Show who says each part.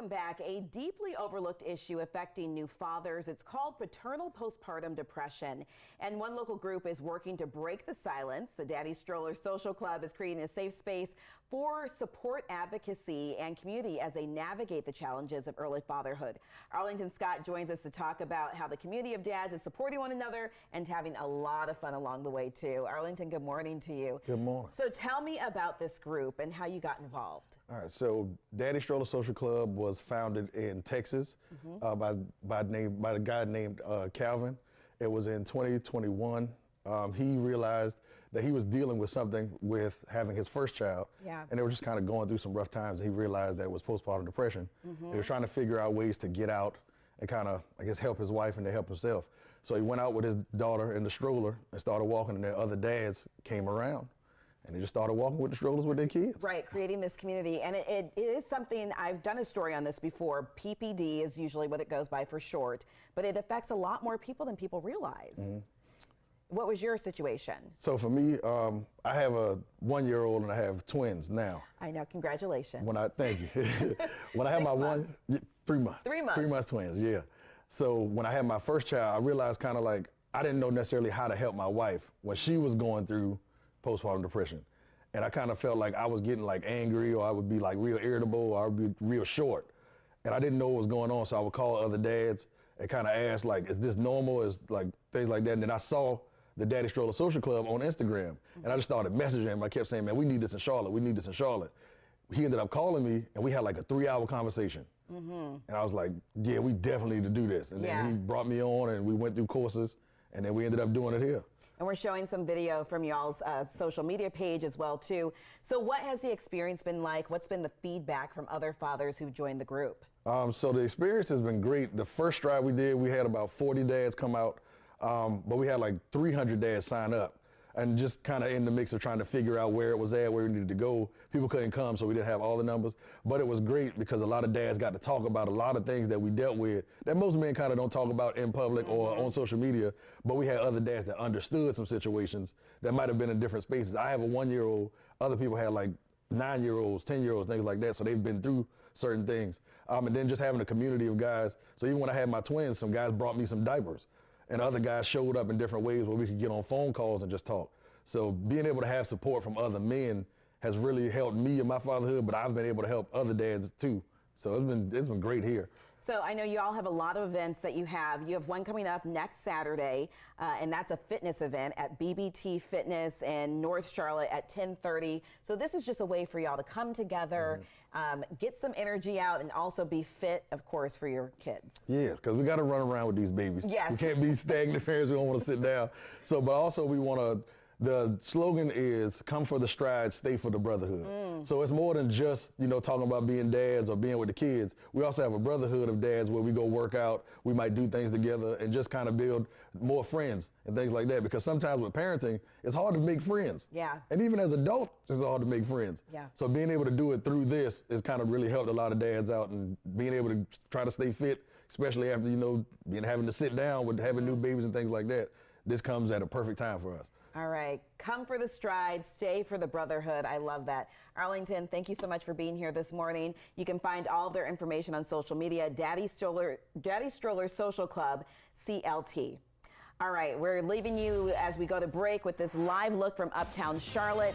Speaker 1: Welcome back. A deeply overlooked issue affecting new fathers. It's called paternal postpartum depression. And one local group is working to break the silence. The Daddy Stroller Social Club is creating a safe space for support, advocacy, and community as they navigate the challenges of early fatherhood. Arlington Scott joins us to talk about how the community of dads is supporting one another and having a lot of fun along the way, too. Arlington, good morning to you.
Speaker 2: Good morning.
Speaker 1: So tell me about this group and how you got involved.
Speaker 2: All right, so Daddy Stroller Social Club was founded in Texas by a guy named Calvin. It was in 2021. He realized that he was dealing with something with having his first child, and they were just kind of going through some rough times. And he realized that it was postpartum depression. He was trying to figure out ways to get out and kind of, I guess, help his wife and to help himself. So he went out with his daughter in the stroller and started walking, and then other dads came around. And they just started walking with the strollers with their kids. Right,
Speaker 1: creating this community. And it is something, I've done a story on this before. PPD is usually what it goes by for short, but it affects a lot more people than people realize. What was your situation?
Speaker 2: So for me, I have a 1-year-old and I have twins now.
Speaker 1: I know, congratulations.
Speaker 2: Thank you. When I had my 3 months.
Speaker 1: 3 months.
Speaker 2: 3 months twins, yeah. So when I had my first child, I realized kind of like, I didn't know necessarily how to help my wife when she was going through postpartum depression. And I kind of felt like I was getting like angry, or I would be like real irritable, or I would be real short. And I didn't know what was going on, so I would call other dads and kind of ask like, is this normal? Is like things like that. And then I saw the Daddy Stroller Social Club on Instagram, and I just started messaging him. I kept saying, man, we need this in Charlotte. We need this in Charlotte. He ended up calling me, and we had like a 3-hour conversation. And I was like, yeah, we definitely need to do this. And then he brought me on, and we went through courses, and then we ended up doing it here.
Speaker 1: And we're showing some video from y'all's social media page as well, too. So what has the experience been like? What's been the feedback from other fathers who've joined the group?
Speaker 2: So the experience has been great. The first stride we did, we had about 40 dads come out, but we had like 300 dads sign up. And just kind of in the mix of trying to figure out where it was at, where we needed to go. People couldn't come, so we didn't have all the numbers. But it was great because a lot of dads got to talk about a lot of things that we dealt with that most men kind of don't talk about in public or on social media. But we had other dads that understood some situations that might have been in different spaces. I have a 1-year-old. Other people had like 9-year-olds, 10-year-olds, things like that. So they've been through certain things. And then just having a community of guys. So even when I had my twins, some guys brought me some diapers. And other guys showed up in different ways where we could get on phone calls and just talk. So being able to have support from other men has really helped me in my fatherhood, but I've been able to help other dads too. So it's been great here.
Speaker 1: So I know you all have a lot of events that you have. You have one coming up next Saturday, and that's a fitness event at BBT Fitness in North Charlotte at 10:30. So this is just a way for y'all to come together, get some energy out, and also be fit, of course, for your kids.
Speaker 2: Yeah, because we got to run around with these babies.
Speaker 1: Yes.
Speaker 2: We can't be stagnant parents. We don't want to sit down. So, but also we want to. The slogan is, come for the stride, stay for the brotherhood. So it's more than just, talking about being dads or being with the kids. We also have a brotherhood of dads where we go work out, we might do things together and just kind of build more friends and things like that. Because sometimes with parenting, it's hard to make friends.
Speaker 1: Yeah.
Speaker 2: And even as adults, it's hard to make friends.
Speaker 1: Yeah.
Speaker 2: So being able to do it through this has kind of really helped a lot of dads out, and being able to try to stay fit, especially after, having to sit down with having new babies and things like that. This comes at a perfect time for us.
Speaker 1: All right. Come for the stride, stay for the brotherhood. I love that. Arlington, thank you so much for being here this morning. You can find all of their information on social media, Daddy Stroller Social Club, CLT. All right. We're leaving you as we go to break with this live look from Uptown Charlotte.